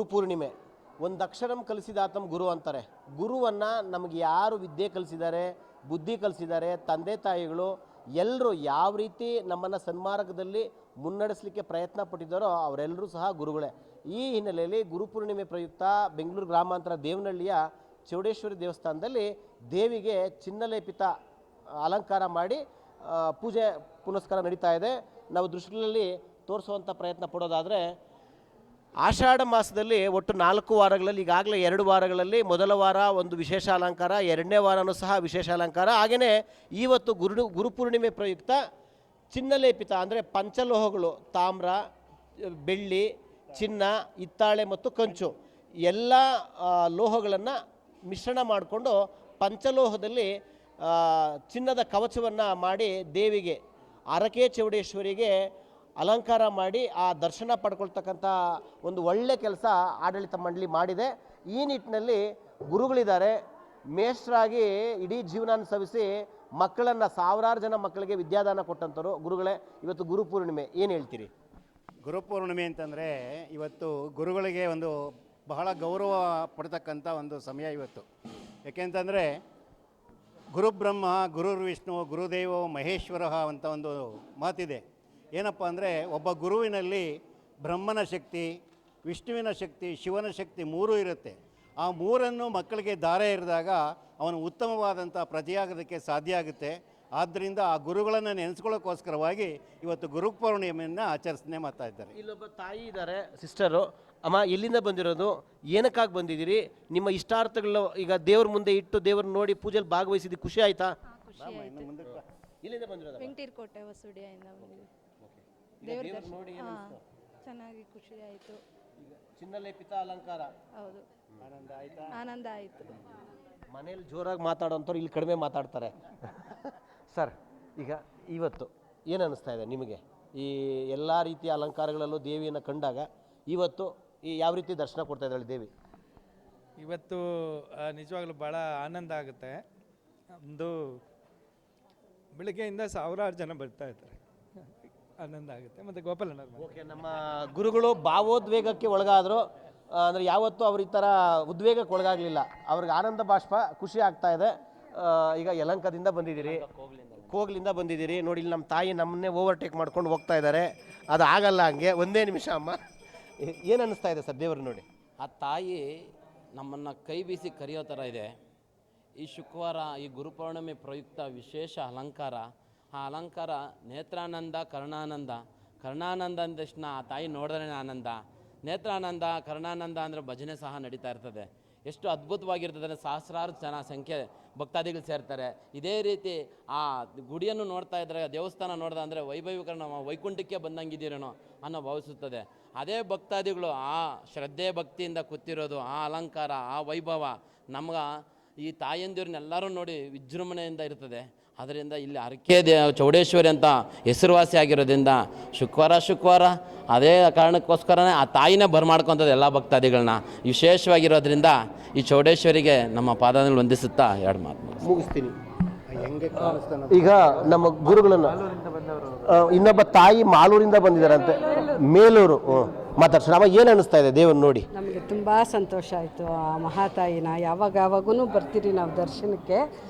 ಗುರುಪೂರ್ಣಿಮೆ. ಒಂದು ಅಕ್ಷರಂ ಕಲಿಸಿದಾತಂ ಗುರು ಅಂತಾರೆ. ಗುರುವನ್ನು ನಮಗೆ ಯಾರು ವಿದ್ಯೆ ಕಲಿಸಿದ್ದಾರೆ, ಬುದ್ಧಿ ಕಲಿಸಿದ್ದಾರೆ, ತಂದೆ ತಾಯಿಗಳು ಎಲ್ಲರೂ ಯಾವ ರೀತಿ ನಮ್ಮನ್ನು ಸನ್ಮಾರ್ಗದಲ್ಲಿ ಮುನ್ನಡೆಸಲಿಕ್ಕೆ ಪ್ರಯತ್ನ ಪಟ್ಟಿದ್ದಾರೋ ಅವರೆಲ್ಲರೂ ಸಹ ಗುರುಗಳೇ. ಈ ಹಿನ್ನೆಲೆಯಲ್ಲಿ ಗುರುಪೂರ್ಣಿಮೆ ಪ್ರಯುಕ್ತ ಬೆಂಗಳೂರು ಗ್ರಾಮಾಂತರ ದೇವನಹಳ್ಳಿಯ ಚೌಡೇಶ್ವರಿ ದೇವಸ್ಥಾನದಲ್ಲಿ ದೇವಿಗೆ ಚಿನ್ನಲೇಪಿತ ಅಲಂಕಾರ ಮಾಡಿ ಪೂಜೆ ಪುನಸ್ಕಾರ ನಡೀತಾ ಇದೆ. ನಾವು ದೃಶ್ಯಗಳಲ್ಲಿ ತೋರಿಸುವಂಥ ಪ್ರಯತ್ನ ಪಡೋದಾದರೆ, ಆಷಾಢ ಮಾಸದಲ್ಲಿ ಒಟ್ಟು 4 ವಾರಗಳಲ್ಲಿ ಈಗಾಗಲೇ 2 ವಾರಗಳಲ್ಲಿ ಮೊದಲ ವಾರ ಒಂದು ವಿಶೇಷ ಅಲಂಕಾರ, 2ನೇ ವಾರನೂ ಸಹ ವಿಶೇಷ ಅಲಂಕಾರ. ಹಾಗೆಯೇ ಇವತ್ತು ಗುರುಪೂರ್ಣಿಮೆ ಪ್ರಯುಕ್ತ ಚಿನ್ನಲೇಪಿತ ಅಂದರೆ ಪಂಚಲೋಹಗಳು, ತಾಮ್ರ, ಬೆಳ್ಳಿ, ಚಿನ್ನ, ಹಿತ್ತಾಳೆ ಮತ್ತು ಕಂಚು ಎಲ್ಲ ಲೋಹಗಳನ್ನು ಮಿಶ್ರಣ ಮಾಡಿಕೊಂಡು ಪಂಚಲೋಹದಲ್ಲಿ ಚಿನ್ನದ ಕವಚವನ್ನು ಮಾಡಿ ದೇವಿಗೆ ಅರಕೆ ಚೌಡೇಶ್ವರಿಗೆ ಅಲಂಕಾರ ಮಾಡಿ ಆ ದರ್ಶನ ಪಡ್ಕೊಳ್ತಕ್ಕಂಥ ಒಂದು ಒಳ್ಳೆ ಕೆಲಸ ಆಡಳಿತ ಮಂಡಳಿ ಮಾಡಿದೆ. ಈ ನಿಟ್ಟಿನಲ್ಲಿ ಗುರುಗಳಿದ್ದಾರೆ, ಮೇಷ್ಟ್ರಾಗಿ ಇಡೀ ಜೀವನ ಸವಿಸಿ ಮಕ್ಕಳನ್ನು, ಸಾವಿರಾರು ಜನ ಮಕ್ಕಳಿಗೆ ವಿದ್ಯಾದಾನ ಕೊಟ್ಟಂಥವ್ರು ಗುರುಗಳೇ. ಇವತ್ತು ಗುರುಪೂರ್ಣಿಮೆ, ಏನು ಹೇಳ್ತೀರಿ? ಗುರುಪೂರ್ಣಿಮೆ ಅಂತಂದರೆ ಇವತ್ತು ಗುರುಗಳಿಗೆ ಒಂದು ಬಹಳ ಗೌರವ ಪಡ್ತಕ್ಕಂಥ ಒಂದು ಸಮಯ ಇವತ್ತು. ಯಾಕೆಂತಂದರೆ ಗುರುಬ್ರಹ್ಮ ಗುರುರ್ವಿಷ್ಣು ಗುರುದೇವೋ ಮಹೇಶ್ವರ ಅಂತ ಒಂದು ಮಾತಿದೆ. ಏನಪ್ಪ ಅಂದರೆ ಒಬ್ಬ ಗುರುವಿನಲ್ಲಿ ಬ್ರಹ್ಮನ ಶಕ್ತಿ, ವಿಷ್ಣುವಿನ ಶಕ್ತಿ, ಶಿವನ ಶಕ್ತಿ 3 ಇರುತ್ತೆ. ಆ 3 ಮಕ್ಕಳಿಗೆ ದಾರೆ ಎರೆದಾಗ ಅವನು ಉತ್ತಮವಾದಂಥ ಪ್ರಜೆಯಾಗೋದಕ್ಕೆ ಸಾಧ್ಯ ಆಗುತ್ತೆ. ಆದ್ದರಿಂದ ಆ ಗುರುಗಳನ್ನು ನೆನೆಸ್ಕೊಳ್ಳೋಕ್ಕೋಸ್ಕರವಾಗಿ ಇವತ್ತು ಗುರುಪೂರ್ಣಿಮೆಯನ್ನು ಆಚರಿಸನೆ ಮಾಡ್ತಾ ಇದ್ದಾರೆ. ಇಲ್ಲೊಬ್ಬ ತಾಯಿ ಇದ್ದಾರೆ, ಸಿಸ್ಟರು. ಅಮ್ಮ, ಎಲ್ಲಿಂದ ಬಂದಿರೋದು, ಏನಕ್ಕಾಗಿ ಬಂದಿದ್ದೀರಿ? ನಿಮ್ಮ ಇಷ್ಟಾರ್ಥಗಳು ಈಗ ದೇವ್ರ ಮುಂದೆ ಇಟ್ಟು ದೇವ್ರನ್ನ ನೋಡಿ ಪೂಜೆಯಲ್ಲಿ ಭಾಗವಹಿಸಿದ್ದು ಖುಷಿ ಆಯ್ತಾ? ಇಲ್ಲಿಂದ ಬಂದಿರೋದು? ವೆಂಕಟೀರ್ಕೋಟೆ ಹೊಸಡಿಯಿಂದ ಬಂದಿದ್ದೀವಿ. ದೇವ್ರ ನೋಡಿ ಚೆನ್ನಾಗಿ ಖುಷಿ ಆಯಿತು. ಚಿನ್ನಲೇಪಿತ ಅಲಂಕಾರ. ಹೌದು, ಆನಂದ ಆಯಿತು. ಮನೇಲಿ ಜೋರಾಗಿ ಮಾತಾಡೋಂಥವ್ರು ಇಲ್ಲಿ ಕಡಿಮೆ ಮಾತಾಡ್ತಾರೆ. ಸರ್, ಈಗ ಇವತ್ತು ಏನು ಅನ್ನಿಸ್ತಾ ಇದೆ ನಿಮಗೆ? ಈ ಎಲ್ಲ ರೀತಿಯ ಅಲಂಕಾರಗಳಲ್ಲೂ ದೇವಿಯನ್ನು ಕಂಡಾಗ ಇವತ್ತು ಯಾವ ರೀತಿ ದರ್ಶನ ಕೊಡ್ತಾ ಇದ್ದಾಳೆ ದೇವಿ? ಇವತ್ತು ನಿಜವಾಗ್ಲೂ ಭಾಳ ಆನಂದ ಆಗುತ್ತೆ. ಒಂದು ಬೆಳಗ್ಗೆಯಿಂದ ಸಾವಿರಾರು ಜನ ಬರ್ತಾ ಇದ್ದಾರೆ, ಆನಂದ ಆಗುತ್ತೆ. ಮತ್ತು ಗೋಪಾಲಣ್ಣ, ಓಕೆ, ನಮ್ಮ ಗುರುಗಳು ಭಾವೋದ್ವೇಗಕ್ಕೆ ಒಳಗಾದರು ಅಂದರೆ ಯಾವತ್ತೂ ಅವ್ರು ಈ ಥರ ಉದ್ವೇಗಕ್ಕೆ ಒಳಗಾಗಲಿಲ್ಲ. ಅವ್ರಿಗೆ ಆನಂದ ಬಾಷ್ಪ, ಖುಷಿ ಆಗ್ತಾ ಇದೆ. ಈಗ ಯಲಹಂಕದಿಂದ ಬಂದಿದ್ದೀರಿ, ಕೋಗ್ಲಿಂದ ಬಂದಿದ್ದೀರಿ. ನೋಡಿ, ಇಲ್ಲಿ ನಮ್ಮ ತಾಯಿ ನಮ್ಮನ್ನೇ ಓವರ್ಟೇಕ್ ಮಾಡ್ಕೊಂಡು ಹೋಗ್ತಾ ಇದ್ದಾರೆ. ಅದು ಆಗಲ್ಲ ಹಂಗೆ. ಒಂದೇ ನಿಮಿಷ ಅಮ್ಮ, ಏನು ಅನ್ನಿಸ್ತಾ ಇದೆ ಸರ್ ದೇವರು ನೋಡಿ? ಆ ತಾಯಿ ನಮ್ಮನ್ನು ಕೈ ಬೀಸಿ ಕರೆಯೋ ಥರ ಇದೆ. ಈ ಶುಕ್ರವಾರ ಈ ಗುರುಪೌರ್ಣಿಮೆ ಪ್ರಯುಕ್ತ ವಿಶೇಷ ಅಲಂಕಾರ. ಆ ಅಲಂಕಾರ ನೇತ್ರಾನಂದ, ಕರ್ಣಾನಂದ. ಕರ್ಣಾನಂದ ಅಂದ ತಕ್ಷಣ ಆ ತಾಯಿ ನೋಡಿದ್ರೆ ಆನಂದ. ನೇತ್ರಾನಂದ, ಕರ್ಣಾನಂದ ಅಂದರೆ ಭಜನೆ ಸಹ ನಡೀತಾ ಇರ್ತದೆ. ಎಷ್ಟು ಅದ್ಭುತವಾಗಿರ್ತದೆ ಅಂದರೆ ಸಹಸ್ರಾರು ಜನ ಸಂಖ್ಯೆ ಭಕ್ತಾದಿಗಳು ಸೇರ್ತಾರೆ. ಇದೇ ರೀತಿ ಆ ಗುಡಿಯನ್ನು ನೋಡ್ತಾ ಇದ್ದರೆ, ದೇವಸ್ಥಾನ ನೋಡ್ದೆ ಅಂದರೆ ವೈಭವೀಕರಣ, ವೈಕುಂಠಕ್ಕೆ ಬಂದಂಗಿದ್ದೀರೇನೋ ಅನ್ನೋ ಭಾವಿಸುತ್ತದೆ. ಅದೇ ಭಕ್ತಾದಿಗಳು ಆ ಶ್ರದ್ಧೆ ಭಕ್ತಿಯಿಂದ ಕೂತಿರೋದು, ಆ ಅಲಂಕಾರ, ಆ ವೈಭವ ನಮ್ಗೆ ಈ ತಾಯಂದಿರನ್ನೆಲ್ಲರೂ ನೋಡಿ ವಿಜೃಂಭಣೆಯಿಂದ ಇರ್ತದೆ. ಅದರಿಂದ ಇಲ್ಲಿ ಅರಕೆ ಚೌಡೇಶ್ವರಿ ಅಂತ ಹೆಸರುವಾಸಿ ಆಗಿರೋದ್ರಿಂದ ಶುಕ್ರವಾರ ಅದೇ ಕಾರಣಕ್ಕೋಸ್ಕರನೇ ಆ ತಾಯಿನೇ ಬರ್ಮಾಡ್ಕೊತದೆ ಎಲ್ಲ ಭಕ್ತಾದಿಗಳನ್ನ. ವಿಶೇಷವಾಗಿರೋದ್ರಿಂದ ಈ ಚೌಡೇಶ್ವರಿಗೆ ನಮ್ಮ ಪಾದದಲ್ಲಿ ವಂದಿಸುತ್ತಾ 2 ಮಾತು ಮುಗಿಸ್ತೀನಿ. ಈಗ ನಮ್ಮ ಗುರುಗಳನ್ನು ಇನ್ನೊಬ್ಬ ತಾಯಿ ಮಾಲೂರಿಂದ ಬಂದಿದ್ದಾರಂತೆ, ಮೇಲೂರು. ಮಾತಾಡ್ಸೋಣ. ಏನು ಅನ್ನಿಸ್ತಾ ಇದೆ ದೇವ್ರನ್ನ ನೋಡಿ? ನಮಗೆ ತುಂಬ ಸಂತೋಷ ಆಯಿತು. ಆ ಮಹಾತಾಯಿನ ಯಾವಾಗೂ ಬರ್ತೀರಿ ನಾವು ದರ್ಶನಕ್ಕೆ.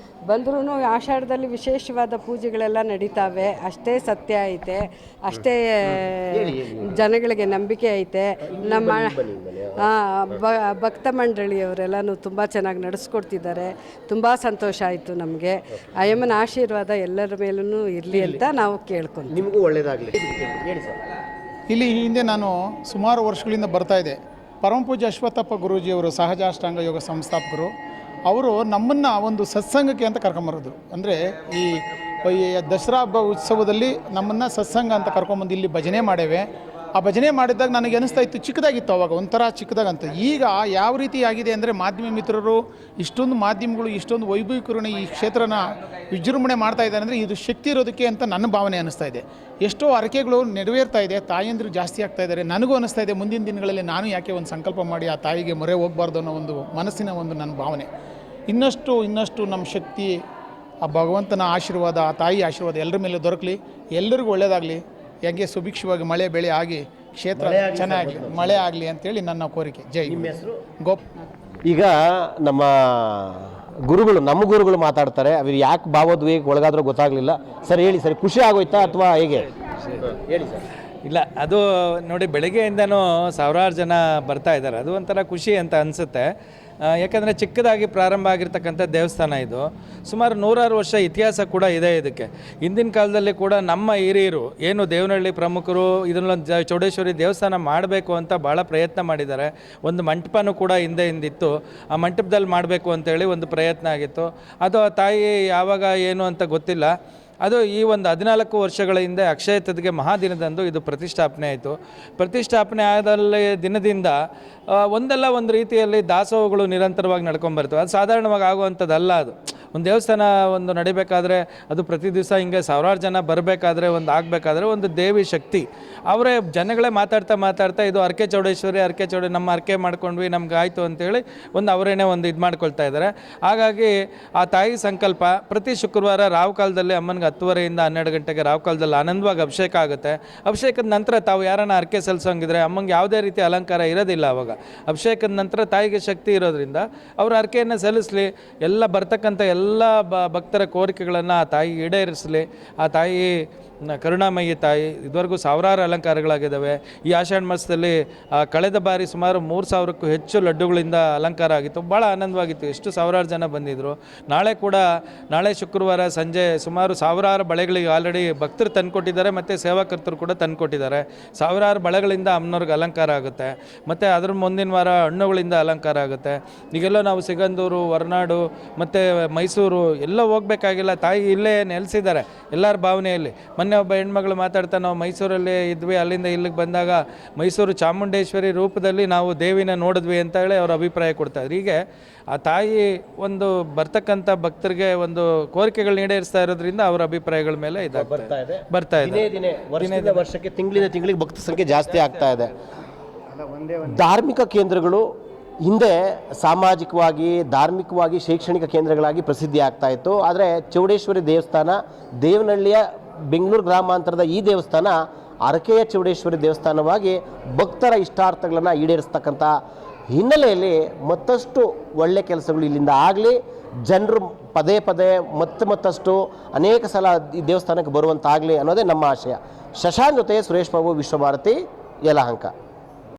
ಬಂದ್ರೂ ಆಷಾಢದಲ್ಲಿ ವಿಶೇಷವಾದ ಪೂಜೆಗಳೆಲ್ಲ ನಡೀತಾವೆ. ಅಷ್ಟೇ ಸತ್ಯ ಐತೆ, ಅಷ್ಟೇ ಜನಗಳಿಗೆ ನಂಬಿಕೆ ಐತೆ. ನಮ್ಮ ಭಕ್ತ ಮಂಡಳಿಯವರೆಲ್ಲನೂ ತುಂಬ ಚೆನ್ನಾಗಿ ನಡೆಸ್ಕೊಡ್ತಿದ್ದಾರೆ. ತುಂಬ ಸಂತೋಷ ಆಯಿತು ನಮಗೆ. ಅಯ್ಯಮ್ಮನ ಆಶೀರ್ವಾದ ಎಲ್ಲರ ಮೇಲೂ ಇರಲಿ ಅಂತ ನಾವು ಕೇಳ್ಕೊಂತೀವಿ. ನಿಮಗೂ ಒಳ್ಳೆಯದಾಗಲಿ. ಇಲ್ಲಿ ಹಿಂದೆ ನಾನು ಸುಮಾರು ವರ್ಷಗಳಿಂದ ಬರ್ತಾಯಿದ್ದೆ. ಪರಮಪೂಜ್ಯ ಅಶ್ವತ್ಥಪ್ಪ ಗುರೂಜಿಯವರು ಸಹಜಾಷ್ಟಾಂಗ ಯೋಗ ಸಂಸ್ಥಾಪಕರು. ಅವರು ನಮ್ಮನ್ನು ಒಂದು ಸತ್ಸಂಗಕ್ಕೆ ಅಂತ ಕರ್ಕೊಂಬರೋದು. ಅಂದರೆ ಈ ದಸರಾ ಹಬ್ಬ ಉತ್ಸವದಲ್ಲಿ ನಮ್ಮನ್ನು ಸತ್ಸಂಗ ಅಂತ ಕರ್ಕೊಂಬಂದು ಇಲ್ಲಿ ಭಜನೆ ಮಾಡೇವೆ. ಆ ಭಜನೆ ಮಾಡಿದಾಗ ನನಗೆ ಅನಿಸ್ತಾ ಇತ್ತು, ಚಿಕ್ಕದಾಗಿತ್ತು ಅವಾಗ, ಒಂಥರ ಚಿಕ್ಕದಾಗಂತ. ಈಗ ಯಾವ ರೀತಿ ಆಗಿದೆ ಅಂದರೆ, ಮಾಧ್ಯಮ ಮಿತ್ರರು ಇಷ್ಟೊಂದು ಮಾಧ್ಯಮಗಳು ಇಷ್ಟೊಂದು ವೈಭವೀಕರಣ ಈ ಕ್ಷೇತ್ರನ ವಿಜೃಂಭಣೆ ಮಾಡ್ತಾ ಇದ್ದಾರೆ ಅಂದರೆ ಇದು ಶಕ್ತಿ ಇರೋದಕ್ಕೆ ಅಂತ ನನ್ನ ಭಾವನೆ ಅನ್ನಿಸ್ತಾ ಇದೆ. ಎಷ್ಟೋ ಅರಕೆಗಳು ನೆರವೇರ್ತಾ ಇದೆ, ತಾಯಂದಿರು ಜಾಸ್ತಿ ಆಗ್ತಾ ಇದ್ದಾರೆ. ನನಗೂ ಅನ್ನಿಸ್ತಾ ಇದೆ, ಮುಂದಿನ ದಿನಗಳಲ್ಲಿ ನಾನು ಯಾಕೆ ಒಂದು ಸಂಕಲ್ಪ ಮಾಡಿ ಆ ತಾಯಿಗೆ ಮೊರೆ ಹೋಗಬಾರ್ದು ಅನ್ನೋ ಒಂದು ಮನಸ್ಸಿನ ಒಂದು ನನ್ನ ಭಾವನೆ. ಇನ್ನಷ್ಟು ನಮ್ಮ ಶಕ್ತಿ, ಆ ಭಗವಂತನ ಆಶೀರ್ವಾದ, ಆ ತಾಯಿ ಆಶೀರ್ವಾದ ಎಲ್ಲರ ಮೇಲೆ ದೊರಕಲಿ. ಎಲ್ಲರಿಗೂ ಒಳ್ಳೆಯದಾಗಲಿ. ಹೇಗೆ ಸುಭಿಕ್ಷವಾಗಿ ಮಳೆ ಬೆಳೆ ಆಗಿ ಕ್ಷೇತ್ರ ಚೆನ್ನಾಗಿ ಮಳೆ ಆಗಲಿ ಅಂತೇಳಿ ನನ್ನ ಕೋರಿಕೆ. ಜೈ ಗುರು. ಗೋಪ್ ಈಗ ನಮ್ಮ ನಮ್ಮ ಗುರುಗಳು ಮಾತಾಡ್ತಾರೆ, ಅವ್ರು ಯಾಕೆ ಭಾವೋದ್ವೇಗಕ್ಕೆ ಒಳಗಾದ್ರೂ ಗೊತ್ತಾಗಲಿಲ್ಲ. ಸರ್ ಹೇಳಿ ಸರ್, ಖುಷಿ ಆಗೋಯ್ತಾ ಅಥವಾ ಹೇಗೆ? ಹೇಳಿ ಸರ್. ಇಲ್ಲ, ಅದು ನೋಡಿ, ಬೆಳಗ್ಗೆಯಿಂದನೂ ಸಾವಿರಾರು ಜನ ಬರ್ತಾ ಇದ್ದಾರೆ. ಅದು ಒಂಥರ ಖುಷಿ ಅಂತ ಅನಿಸುತ್ತೆ. ಯಾಕಂದರೆ ಚಿಕ್ಕದಾಗಿ ಪ್ರಾರಂಭ ಆಗಿರ್ತಕ್ಕಂಥ ದೇವಸ್ಥಾನ ಇದು. ಸುಮಾರು 100 ವರ್ಷ ಇತಿಹಾಸ ಕೂಡ ಇದೆ ಇದಕ್ಕೆ. ಹಿಂದಿನ ಕಾಲದಲ್ಲಿ ಕೂಡ ನಮ್ಮ ಹಿರಿಯರು ಏನು ದೇವನಹಳ್ಳಿ ಪ್ರಮುಖರು ಇದನ್ನೊಂದು ಚೌಡೇಶ್ವರಿ ದೇವಸ್ಥಾನ ಮಾಡಬೇಕು ಅಂತ ಭಾಳ ಪ್ರಯತ್ನ ಮಾಡಿದ್ದಾರೆ. ಒಂದು ಮಂಟಪನೂ ಕೂಡ ಹಿಂದಿತ್ತು. ಆ ಮಂಟಪದಲ್ಲಿ ಮಾಡಬೇಕು ಅಂತೇಳಿ ಒಂದು ಪ್ರಯತ್ನ ಆಗಿತ್ತು. ಅದು ಆ ತಾಯಿ ಯಾವಾಗ ಏನು ಅಂತ ಗೊತ್ತಿಲ್ಲ. ಅದು ಈ ಒಂದು 14 ವರ್ಷಗಳ ಹಿಂದೆ ಅಕ್ಷಯ ತೃತೀಯ ಮಹಾದಿನದಂದು ಇದು ಪ್ರತಿಷ್ಠಾಪನೆ ಆಯಿತು. ಪ್ರತಿಷ್ಠಾಪನೆ ಆದಲ್ಲಿ ದಿನದಿಂದ ಒಂದಲ್ಲ ಒಂದು ರೀತಿಯಲ್ಲಿ ದಾಸೋಹಗಳು ನಿರಂತರವಾಗಿ ನಡ್ಕೊಂಬರ್ತವೆ. ಅದು ಸಾಧಾರಣವಾಗಿ ಆಗುವಂಥದ್ದಲ್ಲ. ಅದು ಒಂದು ದೇವಸ್ಥಾನ ಒಂದು ನಡಿಬೇಕಾದ್ರೆ ಅದು ಪ್ರತಿ ದಿವಸ ಹಿಂಗೆ ಸಾವಿರಾರು ಜನ ಬರಬೇಕಾದ್ರೆ ಆಗಬೇಕಾದ್ರೆ ಒಂದು ದೇವಿ ಶಕ್ತಿ ಅವರೇ ಜನಗಳೇ ಮಾತಾಡ್ತಾ ಇದು ಅರ್ಕೆ ಚೌಡೇಶ್ವರಿ ನಮ್ಮ ಅರ್ಕೆ ಮಾಡ್ಕೊಂಡ್ವಿ, ನಮ್ಗೆ ಆಯಿತು ಅಂತೇಳಿ ಅವರೇನೆ ಇದು ಮಾಡ್ಕೊಳ್ತಾ ಇದ್ದಾರೆ. ಹಾಗಾಗಿ ಆ ತಾಯಿ ಸಂಕಲ್ಪ ಪ್ರತಿ ಶುಕ್ರವಾರ ರಾವು ಕಾಲದಲ್ಲಿ ಅಮ್ಮನಿಗೆ 10:30 12 ಗಂಟೆಗೆ ರಾವು ಕಾಲದಲ್ಲಿ ಆನಂದವಾಗಿ ಅಭಿಷೇಕ ಆಗುತ್ತೆ. ಅಭಿಷೇಕದ ನಂತರ ತಾವು ಯಾರನ್ನ ಅರ್ಕೆ ಸಲ್ಲಿಸೋಂಗಿದ್ರೆ ಅಮ್ಮಂಗೆ ಯಾವುದೇ ರೀತಿ ಅಲಂಕಾರ ಇರೋದಿಲ್ಲ. ಅವಾಗ ಅಭಿಷೇಕದ ನಂತರ ತಾಯಿಗೆ ಶಕ್ತಿ ಇರೋದ್ರಿಂದ ಅವರು ಅರ್ಕೆಯನ್ನು ಸಲ್ಲಿಸಲಿ, ಎಲ್ಲ ಬರ್ತಕ್ಕಂಥ ಎಲ್ಲ ಭಕ್ತರ ಕೋರಿಕೆಗಳನ್ನು ಆ ತಾಯಿ ಈಡೇರಿಸಲಿ. ಆ ತಾಯಿ ಕರುಣಾಮಯಿ ತಾಯಿ. ಇದುವರೆಗೂ ಸಾವಿರಾರು ಅಲಂಕಾರಗಳಾಗಿದ್ದಾವೆ. ಈ ಆಷಾಢ ಮಾಸದಲ್ಲಿ ಕಳೆದ ಬಾರಿ ಸುಮಾರು 3000ಕ್ಕೂ ಹೆಚ್ಚು ಲಡ್ಡುಗಳಿಂದ ಅಲಂಕಾರ ಆಗಿತ್ತು. ಭಾಳ ಆನಂದವಾಗಿತ್ತು. ಎಷ್ಟು ಸಾವಿರಾರು ಜನ ಬಂದಿದ್ದರು. ನಾಳೆ ಶುಕ್ರವಾರ ಸಂಜೆ ಸುಮಾರು ಸಾವಿರಾರು ಬಳೆಗಳಿಗೆ ಆಲ್ರೆಡಿ ಭಕ್ತರು ತಂದುಕೊಟ್ಟಿದ್ದಾರೆ ಮತ್ತು ಸೇವಾಕರ್ತರು ಕೂಡ ತಂದುಕೊಟ್ಟಿದ್ದಾರೆ. ಸಾವಿರಾರು ಬಳೆಗಳಿಂದ ಅಮ್ಮನವ್ರಿಗೆ ಅಲಂಕಾರ ಆಗುತ್ತೆ. ಮತ್ತು ಅದ್ರ ಮುಂದಿನ ವಾರ ಹಣ್ಣುಗಳಿಂದ ಅಲಂಕಾರ ಆಗುತ್ತೆ. ಈಗೆಲ್ಲ ನಾವು ಸಿಗಂದೂರು, ಹೊರನಾಡು ಮತ್ತು ಮೈಸೂರು ಎಲ್ಲ ಹೋಗಬೇಕಾಗಿಲ್ಲ. ತಾಯಿ ಇಲ್ಲೇ ನೆಲೆಸಿದ್ದಾರೆ ಎಲ್ಲರ ಭಾವನೆಯಲ್ಲಿ. ಮೊನ್ನೆ ಒಬ್ಬ ಹೆಣ್ಮಗಳು ಮಾತಾಡ್ತಾ, ನಾವು ಮೈಸೂರಲ್ಲಿ ಇದ್ವಿ, ಅಲ್ಲಿಂದ ಇಲ್ಲಿಗೆ ಬಂದಾಗ ಮೈಸೂರು ಚಾಮುಂಡೇಶ್ವರಿ ರೂಪದಲ್ಲಿ ನಾವು ದೇವಿನ ನೋಡಿದ್ವಿ ಅಂತ ಹೇಳಿ ಅವ್ರ ಅಭಿಪ್ರಾಯ ಕೊಡ್ತಾಯಿದ್ರು. ಹೀಗೆ ಆ ತಾಯಿ ಬರ್ತಕ್ಕಂಥ ಭಕ್ತರಿಗೆ ಕೋರಿಕೆಗಳು ಈಡೇರಿಸ್ತಾ ಇರೋದ್ರಿಂದ ಅವರ ಅಭಿಪ್ರಾಯಗಳ ಮೇಲೆ ಬರ್ತಾ ಇದೆ. ವರ್ಷಕ್ಕೆ ತಿಂಗಳಿಗೆ ಭಕ್ತರ ಸಂಖ್ಯೆ ಜಾಸ್ತಿ ಆಗ್ತಾ ಇದೆ. ಧಾರ್ಮಿಕ ಕೇಂದ್ರಗಳು ಹಿಂದೆ ಸಾಮಾಜಿಕವಾಗಿ, ಧಾರ್ಮಿಕವಾಗಿ, ಶೈಕ್ಷಣಿಕ ಕೇಂದ್ರಗಳಾಗಿ ಪ್ರಸಿದ್ಧಿ ಆಗ್ತಾ ಇತ್ತು. ಆದರೆ ಚೌಡೇಶ್ವರಿ ದೇವಸ್ಥಾನ, ದೇವನಹಳ್ಳಿಯ ಬೆಂಗಳೂರು ಗ್ರಾಮಾಂತರದ ಈ ದೇವಸ್ಥಾನ ಅರಕೆಯ ಚೌಡೇಶ್ವರಿ ದೇವಸ್ಥಾನವಾಗಿ ಭಕ್ತರ ಇಷ್ಟಾರ್ಥಗಳನ್ನು ಈಡೇರಿಸ್ತಕ್ಕಂಥ ಹಿನ್ನೆಲೆಯಲ್ಲಿ ಮತ್ತಷ್ಟು ಒಳ್ಳೆ ಕೆಲಸಗಳು ಇಲ್ಲಿಂದ ಆಗಲಿ, ಜನರು ಪದೇ ಮತ್ತಷ್ಟು ಅನೇಕ ಸಲ ಈ ದೇವಸ್ಥಾನಕ್ಕೆ ಬರುವಂತಾಗಲಿ ಅನ್ನೋದೇ ನಮ್ಮ ಆಶಯ. ಶಶಾಂಕ್ ಜೊತೆ ಸುರೇಶ್ ಬಾಬು, ವಿಶ್ವಭಾರತಿ, ಯಲಹಂಕ.